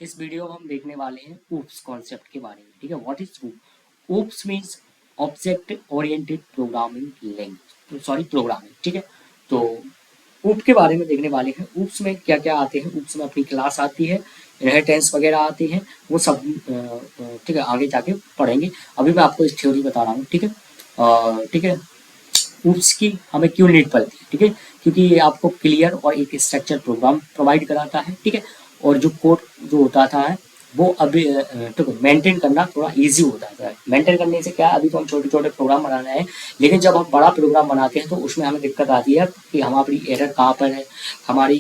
इस वीडियो में हम देखने वाले हैं ऊप्स कॉन्सेप्ट के बारे में। ठीक है, व्हाट इज ऊप? Oops means object oriented programming language, sorry programming. ठीक है, तो ऊप के बारे में देखने वाले हैं। ऊप्स में क्या क्या आते हैं? ऊप्स में अपनी क्लास आती है, इनहेरिटेंस वगैरह आती है, वो सब ठीक है आगे जाके पढ़ेंगे। अभी मैं आपको इस थ्योरी बता रहा हूँ। ठीक है, ठीक है, ऊप्स की हमें क्यों नीड पड़ती है? ठीक है, क्योंकि ये आपको क्लियर और एक स्ट्रक्चर प्रोग्राम प्रोवाइड कराता है। ठीक है, और जो कोड जो होता था है वो अभी ठीक है मेंटेन करना थोड़ा इजी हो जाता है। मेंटेन करने से क्या है, अभी तो हम छोटे छोटे प्रोग्राम बना रहे हैं, लेकिन जब हम बड़ा प्रोग्राम बनाते हैं तो उसमें हमें दिक्कत आती है कि हमारी एरर कहाँ पर है, हमारी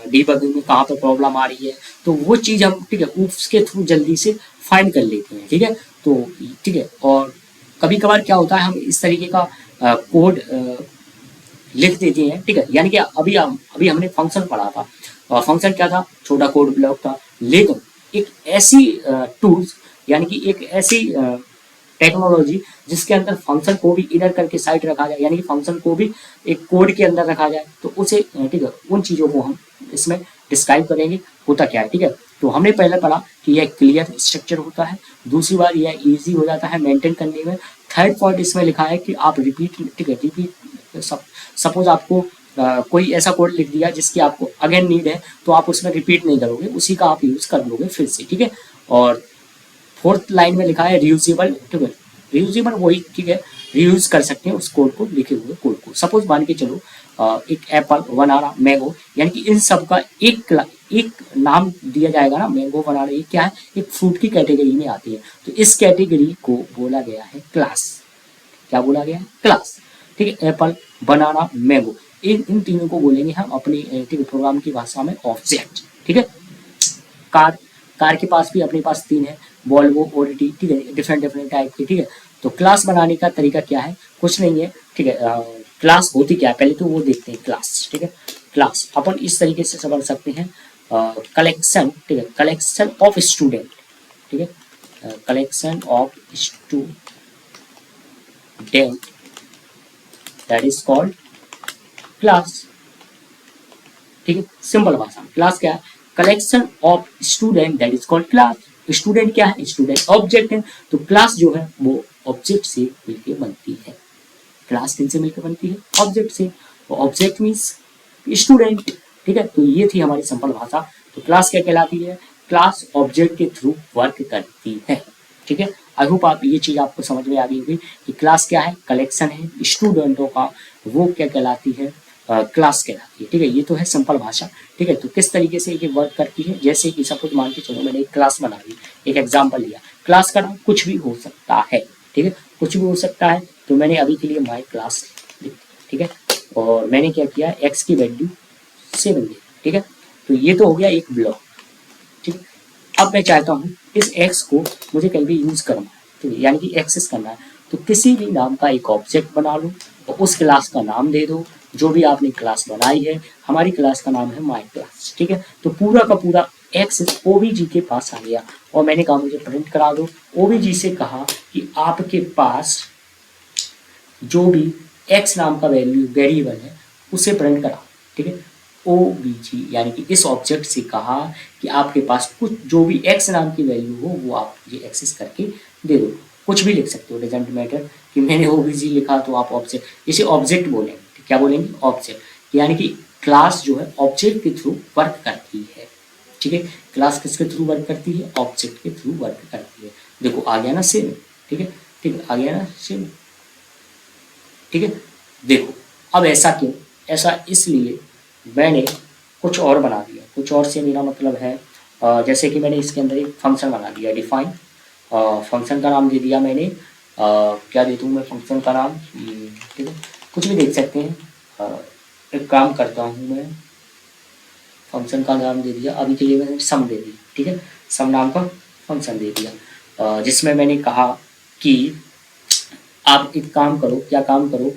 डीबगिंग में कहाँ पर प्रॉब्लम आ रही है। तो वो चीज़ हम ठीक है ऊप्स के थ्रू जल्दी से फाइंड कर लेते हैं। ठीक है, तो ठीक है, और कभी कभार क्या होता है हम इस तरीके का कोड लिख देती हैं। ठीक है, यानी कि अभी हमने फंक्शन पढ़ा था, और फंक्शन क्या था? छोटा कोड ब्लॉक था। लेकिन एक ऐसी टूल्स यानी कि एक ऐसी टेक्नोलॉजी जिसके अंदर फंक्शन को भी इनर करके साइड रखा जाए, यानी कि फंक्शन को भी एक कोड के अंदर रखा जाए, तो उसे ठीक है उन चीज़ों को हम इसमें डिस्क्राइब करेंगे होता क्या है। ठीक है, तो हमने पहले पढ़ा कि यह क्लियर स्ट्रक्चर होता है, दूसरी बार यह इजी हो जाता है मेंटेन करने में, थर्ड पॉइंट इसमें लिखा है कि आप रिपीट, ठीक है रिपीट, सपोज आपको कोई ऐसा कोड लिख दिया जिसकी आपको अगेन नीड है, तो आप उसमें रिपीट नहीं करोगे, उसी का आप यूज कर लोगे फिर से। ठीक है, और फोर्थ लाइन में लिखा है रियूजेबल। ठीक है, रियूजेबल वही, ठीक है, रियूज कर सकते हैं उस कोड को, लिखे हुए कोड को। सपोज मान के चलो एक एप्पल, बनाना, मैंगो, यानी कि इन सब का एक नाम दिया जाएगा ना, मैंगो, बनाना, ये क्या है? एक फ्रूट की कैटेगरी में आती है, तो इस कैटेगरी को बोला गया है क्लास। क्या बोला गया है? क्लास। ठीक है, एप्पल, बनाना, मैंगो, इन तीनों को बोलेंगे हम अपनी ठीक है प्रोग्राम की भाषा में ऑब्जेक्ट। ठीक है, कार, कार के पास भी अपने पास तीन है, वॉल्वो, ओडिटी, ठीक है, डिफरेंट डिफरेंट टाइप के। ठीक है, तो क्लास बनाने का तरीका क्या है? कुछ नहीं है। ठीक है, क्लास होती क्या है पहले तो वो देखते हैं। क्लास, ठीक है, क्लास अपन इस तरीके से समझ सकते हैं, कलेक्शन, ठीक है, कलेक्शन ऑफ स्टूडेंट। ठीक है, collection of student, that is called class. ठीक है, सिंपल भाषा में क्लास क्या है? Collection of student, that is called class. Student क्या है? स्टूडेंट ऑब्जेक्ट है, तो क्लास जो है वो ऑब्जेक्ट से मिलकर बनती है। क्लास किन से मिलकर बनती है? ऑब्जेक्ट से। तो ऑब्जेक्ट मीन्स स्टूडेंट। ठीक है, तो ये थी हमारी सिंपल भाषा। तो क्लास क्या कहलाती है? क्लास ऑब्जेक्ट के थ्रू वर्क करती है। ठीक है, आई होप आप ये चीज आपको समझ में आ गई होगी कि क्लास क्या है, कलेक्शन है स्टूडेंटों का, वो क्या कहलाती है? क्लास कहलाती है। ठीक है, ये तो है सिंपल भाषा। ठीक है, तो किस तरीके से ये वर्क करती है, जैसे कि सपोज मान के चलो मैंने एक क्लास बना ली, एक एग्जाम्पल लिया, क्लास का नाम कुछ भी हो सकता है। ठीक है, कुछ भी हो सकता है, तो मैंने अभी के लिए माई क्लास लिख दी। ठीक है, और मैंने क्या किया, एक्स की वैल्यू 7 दी। ठीक है, तो ये तो हो गया एक ब्लॉक। ठीक है, अब मैं चाहता हूँ इस एक्स को मुझे कहीं भी यूज करना है, ठीक है, यानी कि एक्सेस करना है, तो किसी भी नाम का एक ऑब्जेक्ट बना लो और उस क्लास का नाम दे दो, जो भी आपने क्लास बनाई है। हमारी क्लास का नाम है माई क्लास। ठीक है, तो पूरा का पूरा एक्सेस ओबीजी के पास आ गया, और मैंने कहा मुझे प्रिंट करा दो। ओबीजी से कहा कि आपके पास जो भी एक्स नाम का वैल्यू वेरिएबल है उसे प्रिंट करा। ठीक है, ओ बी जी, यानी कि इस ऑब्जेक्ट से कहा कि आपके पास कुछ जो भी एक्स नाम की वैल्यू हो वो आप मुझे एक्सेस करके दे दो। कुछ भी लिख सकते हो, डजेंट मैटर कि मैंने ओ बी जी लिखा तो आप ऑब्जेक्ट, इसे ऑब्जेक्ट बोलेंगे। क्या बोलेंगे? ऑब्जेक्ट, यानी कि क्लास जो है ऑब्जेक्ट के थ्रू वर्क करती है। ठीक है, क्लास किसके थ्रू वर्क करती है? ऑब्जेक्ट के थ्रू वर्क करती है। देखो आ गया ना सेम। ठीक है, ठीक है, आ गया ना सेम। ठीक है, देखो अब ऐसा क्यों? ऐसा इसलिए मैंने कुछ और बना दिया। कुछ और से मेरा मतलब है जैसे कि मैंने इसके अंदर एक फंक्शन बना दिया, डिफाइन। फंक्शन का नाम दे दिया मैंने, क्या दे दूँ मैं फंक्शन का नाम? ठीक है, कुछ भी देख सकते हैं। एक काम करता हूँ मैं, फंक्शन का नाम दे दिया, अभी के लिए मैंने सम दे दिया। ठीक है, सम नाम का फंक्शन दे दिया, जिसमें मैंने कहा कि आप एक काम करो, क्या काम करो,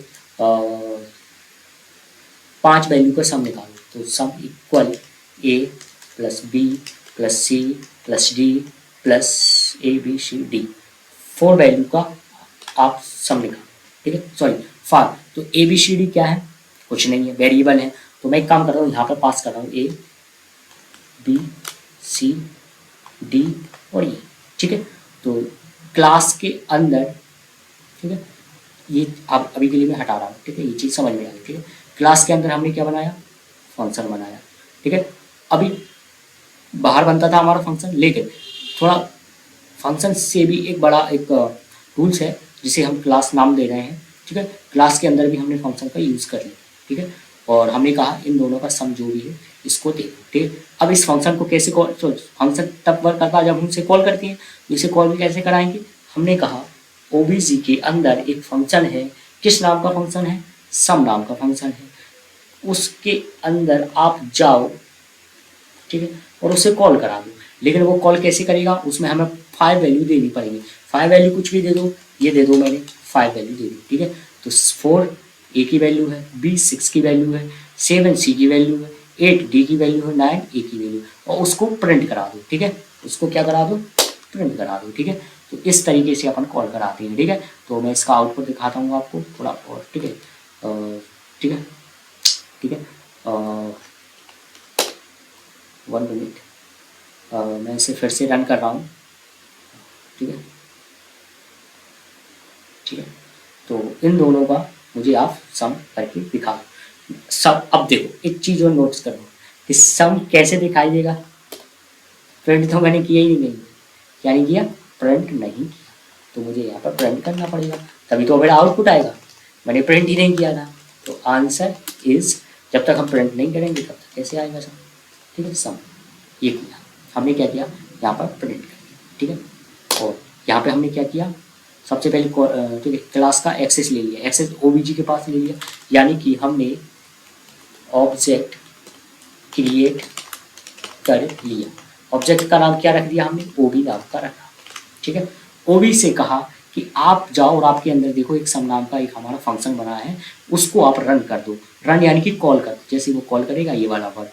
5 वैल्यू का सम निकालो। तो sum equal A plus B plus C plus D plus A B C D, 4 value का आप सम निकालो। ठीक है, सॉरी फार। तो ए बी सी डी क्या है? कुछ नहीं है, वेरिएबल है। तो मैं एक काम कर रहा हूँ, यहाँ पर पास कर रहा हूँ ए बी सी डी और ई, ठीक है। तो क्लास के अंदर, ठीक है, ये अब अभी के लिए मैं हटा रहा हूँ, ठीक है, ये चीज़ समझ में आ गई, ठीक है। क्लास के अंदर हमने क्या बनाया, फंक्शन बनाया, ठीक है। अभी बाहर बनता था हमारा फंक्शन, लेकिन थोड़ा फंक्शन से भी एक बड़ा एक टूल्स है जिसे हम क्लास नाम दे रहे हैं, ठीक है। क्लास के अंदर भी हमने फंक्शन का यूज़ कर लिया, ठीक है। और हमने कहा इन दोनों का सम जो भी है इसको दे दो, ठीक है। अब इस फंक्शन को कैसे कॉल, फंक्शन तब वर्क करता है जब हम इसे कॉल करते हैं, इसे कॉल भी कैसे कराएंगे, हमने कहा ओबीजी के अंदर एक फंक्शन है, किस नाम का फंक्शन है, सम नाम का फंक्शन है, उसके अंदर आप जाओ, ठीक है, और उसे कॉल करा दो। लेकिन वो कॉल कैसे करेगा, उसमें हमें 5 वैल्यू देनी पड़ेगी। 5 वैल्यू कुछ भी दे दो, ये दे दो, मैंने 5 वैल्यू दे दी, ठीक है। तो 4 ए की वैल्यू है, बी 6 की वैल्यू है, 7 सी की वैल्यू है, 8 डी की वैल्यू है, 9 ए की वैल्यू, और उसको प्रिंट करा दो, ठीक है। उसको क्या करा दो, प्रिंट करा दो, ठीक है। तो इस तरीके से अपन कॉल कराते हैं, ठीक है। तो मैं इसका आउटपुट दिखाता हूँ आपको थोड़ा और, ठीक है, ठीक है, ठीक है। 1 मिनट, मैं इसे फिर से रन कर रहा हूँ, ठीक है, ठीक है। तो इन दोनों का मुझे आप सम करके दिखा दो। सब, अब देखो एक चीज़ और नोटिस करो कि सम कैसे दिखाई देगा, प्रिंट तो मैंने किया ही नहीं, क्या नहीं किया, प्रिंट नहीं किया, तो मुझे यहाँ पर प्रिंट करना पड़ेगा, तभी तो मेरा आउटपुट आएगा, मैंने प्रिंट ही नहीं किया था। तो आंसर इज, जब तक हम प्रिंट नहीं करेंगे तब तक कैसे आएगा सम, ठीक है। सम ये किया हमने, क्या किया, यहाँ पर प्रिंट कर दिया, ठीक है। और यहाँ पे हमने क्या किया, सबसे पहले ठीक है, क्लास का एक्सेस ले लिया, एक्सेस ओबीजी के पास ले लिया, यानी कि हमने ऑब्जेक्ट क्रिएट कर लिया। ऑब्जेक्ट का नाम क्या रख दिया हमने, ओबी नाम का रखा, ठीक है। ओबी से कहा कि आप जाओ और आपके अंदर देखो एक सम नाम का एक हमारा फंक्शन बना है, उसको आप रन कर दो। रन यानी कि कॉल कर दो, जैसे वो कॉल करेगा ये वाला वर्ड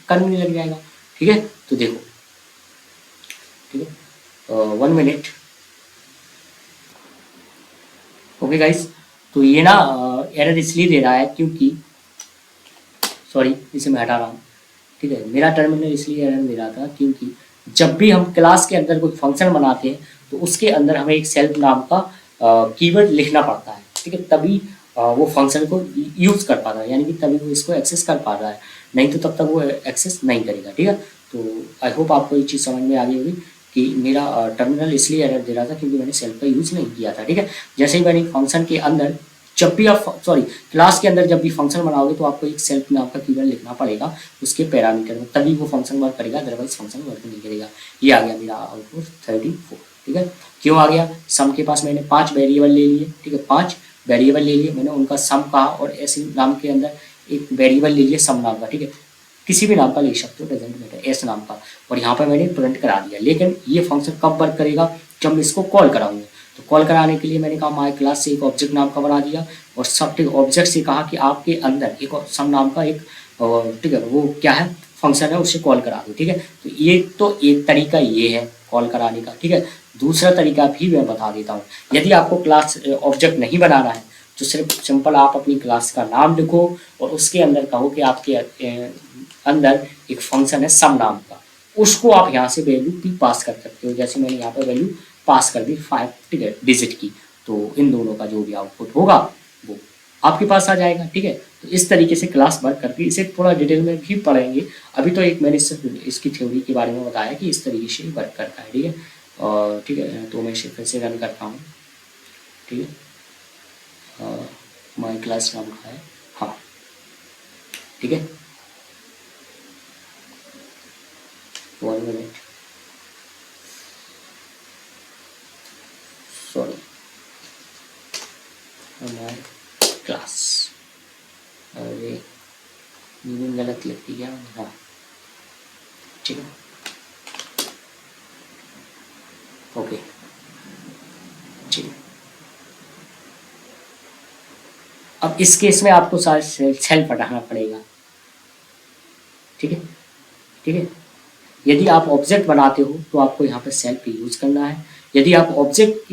करने लग जाएगा, ठीक है। तो देखो, ठीक है, 1 मिनट, ओके गाइस। तो ये ना एरर इसलिए दे रहा है क्योंकि, सॉरी इसे मैं हटा रहा हूँ, ठीक है। मेरा टर्मिनल इसलिए एरर दे रहा था क्योंकि जब भी हम क्लास के अंदर कोई फंक्शन बनाते हैं तो उसके अंदर हमें एक सेल्फ नाम का कीवर्ड लिखना पड़ता है, ठीक है, तभी वो फंक्शन को यूज़ कर पाता है, यानी कि तभी वो इसको एक्सेस कर पा रहा है, नहीं तो तब तक वो एक्सेस नहीं करेगा, ठीक है। तो आई होप आपको ये चीज़ समझ में आ गई होगी कि मेरा टर्मिनल इसलिए एरर दे रहा था क्योंकि मैंने सेल्फ का यूज़ नहीं किया था, ठीक है। जैसे ही मैंने फंक्शन के अंदर, जब भी आप, सॉरी, क्लास के अंदर जब भी फंक्शन बनाओगे तो आपको एक सेल्फ नाम का कीवर्ड लिखना पड़ेगा उसके पैरामीटर में, तभी वो फंक्शन वर्क करेगा, अदरवाइज फंक्शन वर्क नहीं करेगा। ये आ गया मेरा आउटपुट 34, ठीक है। क्यों आ गया, सम के पास मैंने 5 वेरिएबल ले लिए, ठीक है, 5 वेरिएबल ले लिए, मैंने उनका सम कहा और ऐसे नाम के अंदर एक वेरिएबल ले लिया सम नाम का, ठीक है, किसी भी नाम का ले सकते हो, डजेंट मैटर, एस नाम का, और यहाँ पर मैंने प्रिंट करा दिया। लेकिन ये फंक्शन कब वर्क करेगा, जब मैं इसको कॉल कराऊंगा। तो कॉल कराने के लिए मैंने कहा माई क्लास से एक ऑब्जेक्ट नाम का बना दिया, और सब, ठीक, ऑब्जेक्ट से कहा कि आपके अंदर एक सम नाम का एक, ठीक है, वो क्या है, फंक्शन है, उसे कॉल करा दो, ठीक है। तो ये तो एक तरीका ये है कॉल कराने का, ठीक है। दूसरा तरीका भी मैं बता देता हूँ, यदि आपको क्लास ऑब्जेक्ट नहीं बनाना है तो सिर्फ सिंपल आप अपनी क्लास का नाम लिखो और उसके अंदर कहो कि आपके अंदर एक फंक्शन है सम नाम का, उसको आप यहाँ से वैल्यू भी पास कर सकते हो, जैसे मैंने यहाँ पर वैल्यू पास कर दी 5, ठीक है, डिजिट की। तो इन दोनों का जो भी आउटपुट होगा वो आपके पास आ जाएगा, ठीक है। तो इस तरीके से क्लास वर्क करती है, इसे थोड़ा डिटेल में भी पढ़ेंगे, अभी तो एक मैंने इसकी थ्योरी के बारे में बताया कि इस तरीके से वर्क करता है, ठीक है। और ठीक है, तो मैं इसे फिर से रन करता हूँ, ठीक है, माई क्लास नाम का है, हाँ, ठीक है, 1 मिनट, सॉरी, हमारे क्लास, अरे मीनिंग गलत लिखती क्या, हाँ, ठीक है, ओके, ठीक है। अब इस केस में आपको सारे सेल्फ हटाना पड़ेगा, ठीक है, ठीक है। यदि आप ऑब्जेक्ट बनाते हो तो आपको यहाँ पे सेल्फ यूज करना है, यदि आप ऑब्जेक्ट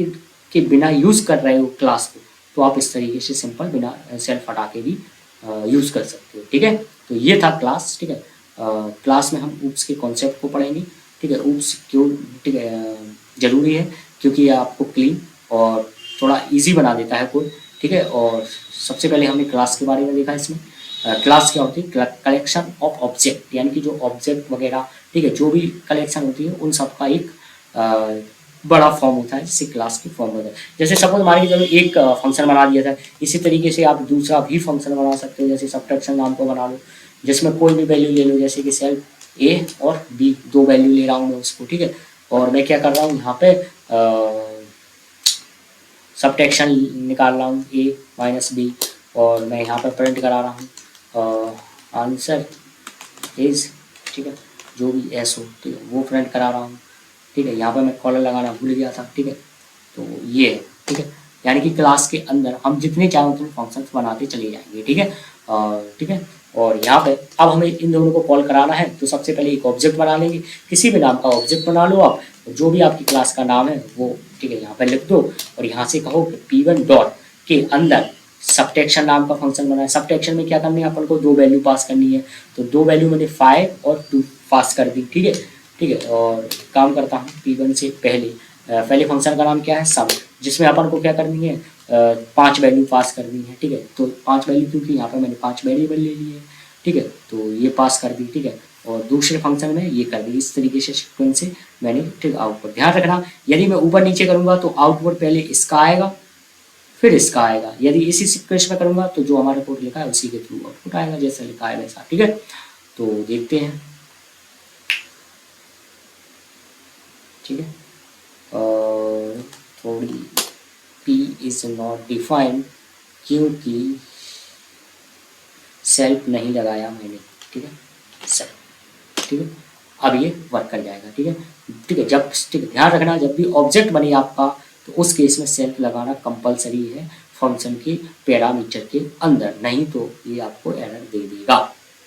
के बिना यूज कर रहे हो क्लास को तो आप इस तरीके से सिंपल बिना सेल्फ हटा के भी यूज कर सकते हो, ठीक है। तो ये था क्लास, ठीक है। क्लास में हम ऊप्स के कॉन्सेप्ट को पढ़ेंगे ठीक है। ऊप्स क्यों ठीक है जरूरी है, क्योंकि ये आपको क्लीन और थोड़ा इजी बना देता है कोड, ठीक है। और सबसे पहले हमने क्लास के बारे में देखा। इसमें क्लास क्या होती है, कलेक्शन ऑफ ऑब्जेक्ट, यानी कि जो ऑब्जेक्ट वगैरह, ठीक है, जो भी कलेक्शन होती है उन सबका एक बड़ा फॉर्म होता है, जिससे क्लास की फॉर्म होता है। जैसे सपोज मान के चलो एक फंक्शन बना दिया था, इसी तरीके से आप दूसरा भी फंक्शन बना सकते हो। जैसे सब्ट्रैक्शन नाम को बना लो, जिसमें कोई भी वैल्यू ले लो, जैसे कि सेल्फ ए और बी, दो वैल्यू ले रहा हूँ मैं उसको, ठीक है। और मैं क्या कर रहा हूँ यहाँ पे सब्ट्रैक्शन निकाल रहा हूँ ए माइनस बी, और मैं यहाँ पर प्रिंट करा रहा हूँ आंसर इज, ठीक है, जो भी एस हो, ठीक है, वो प्रिंट करा रहा हूँ, ठीक है। यहाँ पर मैं कॉलर लगाना भूल गया था, ठीक है। तो ये है, ठीक है। यानी कि क्लास के अंदर हम जितने चाहें उतने फंक्शन बनाते चले जाएंगे, ठीक है। ठीक है। और यहाँ पे अब हमें इन दोनों को कॉल कराना है, तो सबसे पहले एक ऑब्जेक्ट बना लेंगे, किसी भी नाम का ऑब्जेक्ट बना लो आप, जो भी आपकी क्लास का नाम है वो, ठीक है, यहाँ पर लिख दो। और यहाँ से कहो कि P1 डॉट के अंदर सब्ट्रैक्शन नाम का फंक्शन बनाए। सब्ट्रैक्शन में क्या करनी है, अपन को दो वैल्यू पास करनी है, तो दो वैल्यू मैंने 5 और 2 पास कर दी, ठीक है, ठीक है। और काम करता हूँ P1 से पहले फंक्शन का नाम क्या है, सम, जिसमें अपन को क्या करनी है, 5 वैल्यू पास करनी है, ठीक है। तो 5 वैल्यू, क्योंकि यहाँ पर मैंने 5 वेरिएबल ले लिए है, ठीक है, तो ये पास कर दी, ठीक है। और दूसरे फंक्शन में ये कर दी। इस तरीके से सीक्वेंस से मैंने, ठीक, आउटपुट ध्यान रखना, यदि मैं ऊपर नीचे करूंगा तो आउटपुट पहले इसका आएगा फिर इसका आएगा। यदि इसी सीक्वेंस में करूंगा तो जो हमारा कोड लिखा है उसी के थ्रू आउटपुट आएगा, जैसा लिखा है वैसा, ठीक है। तो देखते हैं, ठीक है। और थोड़ी P इज नॉट डिफाइंड, क्योंकि सेल्फ नहीं लगाया मैंने, ठीक है, सेल्फ, ठीक है। अब ये वर्क कर जाएगा, ठीक है, ठीक है। जब, ठीक है, ध्यान रखना, जब भी ऑब्जेक्ट बने आपका तो उस केस में सेल्फ लगाना कंपलसरी है फंक्शन के पैरामीटर के अंदर, नहीं तो ये आपको एरर दे देगा,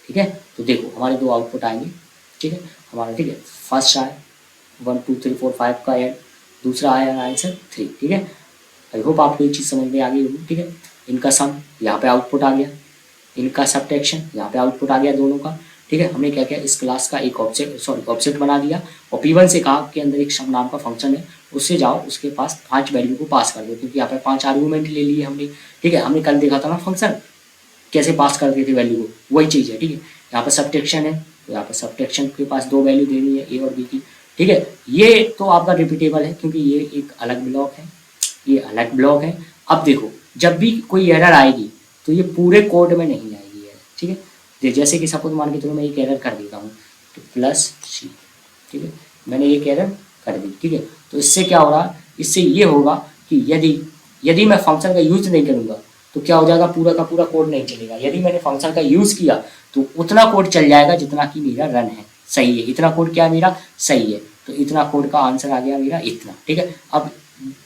ठीक है। तो देखो हमारे दो आउटपुट आएंगे, ठीक है, हमारा, ठीक है, फर्स्ट आया 1 2 3 4 5 का ऐड, दूसरा आया आंसर 3, ठीक है। आई होप आपको ये चीज़ समझ में आ गई होगी, ठीक है। इनका सम यहाँ पे आउटपुट आ गया, इनका सब्ट्रैक्शन यहाँ पे आउटपुट आ गया दोनों का, ठीक है। हमने क्या किया, इस क्लास का एक ऑब्जेक्ट बना दिया, और P1 से कहा कि अंदर एक सम नाम का फंक्शन है, उससे जाओ उसके पास 5 वैल्यू को पास कर दो, क्योंकि यहाँ पे 5 आर्गूमेंट ले लिए हमने, ठीक है। हमने कल देखा था ना फंक्शन कैसे पास करते थे वैल्यू को, वही चीज़ है, ठीक है। यहाँ पर सब्ट्रैक्शन है, तो यहाँ पर सब्ट्रैक्शन के पास दो वैल्यू देनी है, ए और बी की, ठीक है। ये तो आपका रिपीटेबल है, क्योंकि ये एक अलग ब्लॉक है, ये अलग ब्लॉक है। अब देखो जब भी कोई एरर आएगी तो ये पूरे कोड में नहीं आएगी एरर, ठीक है। जैसे कि सपोज मान के चलो मैं एक एरर कर देता हूँ, तो +C, ठीक है, मैंने एक एरर कर दी, ठीक है। तो इससे क्या हो रहा, इससे ये होगा कि यदि मैं फंक्शन का यूज नहीं करूँगा तो क्या हो जाएगा, पूरा का पूरा कोड नहीं चलेगा। यदि मैंने फंक्शन का यूज किया तो उतना कोड चल जाएगा जितना कि मेरा रन है, सही है, इतना कोड क्या मेरा सही है, तो इतना कोड का आंसर आ गया मेरा इतना, ठीक है। अब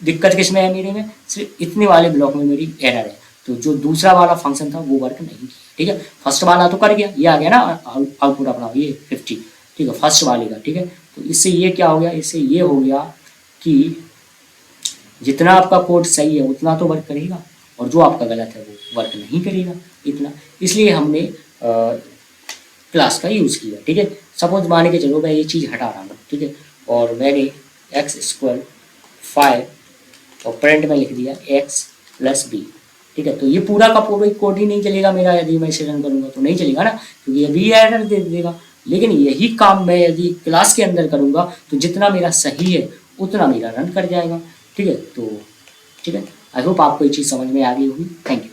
दिक्कत किस में है मेरे में, सिर्फ इतने वाले ब्लॉक में मेरी एरर है, तो जो दूसरा वाला फंक्शन था वो वर्क नहीं किया, ठीक है। फर्स्ट वाला तो कर गया, ये आ गया ना आउटपुट अपना, ये 50, ठीक है, फर्स्ट वाले का, ठीक है। तो इससे ये क्या हो गया, इससे ये हो गया कि जितना आपका कोड सही है उतना तो वर्क करेगा, और जो आपका गलत है वो वर्क नहीं करेगा इतना, इसलिए हमने क्लास का यूज़ किया, ठीक है। सपोज मान के चलो मैं ये चीज़ हटा रहा हूँ, ठीक है, और मैंने x² 5 और प्रिंट में लिख दिया x + b, ठीक है। तो ये पूरा का पूरा कोड ही नहीं चलेगा मेरा, यदि मैं इसे रन करूँगा तो नहीं चलेगा ना, क्योंकि ये भी एरर दे देगा। लेकिन यही काम मैं यदि क्लास के अंदर करूँगा तो जितना मेरा सही है उतना मेरा रन कर जाएगा, ठीक है। तो ठीक है, आई होप आपको ये चीज़ समझ में आ गई होगी। Thank you.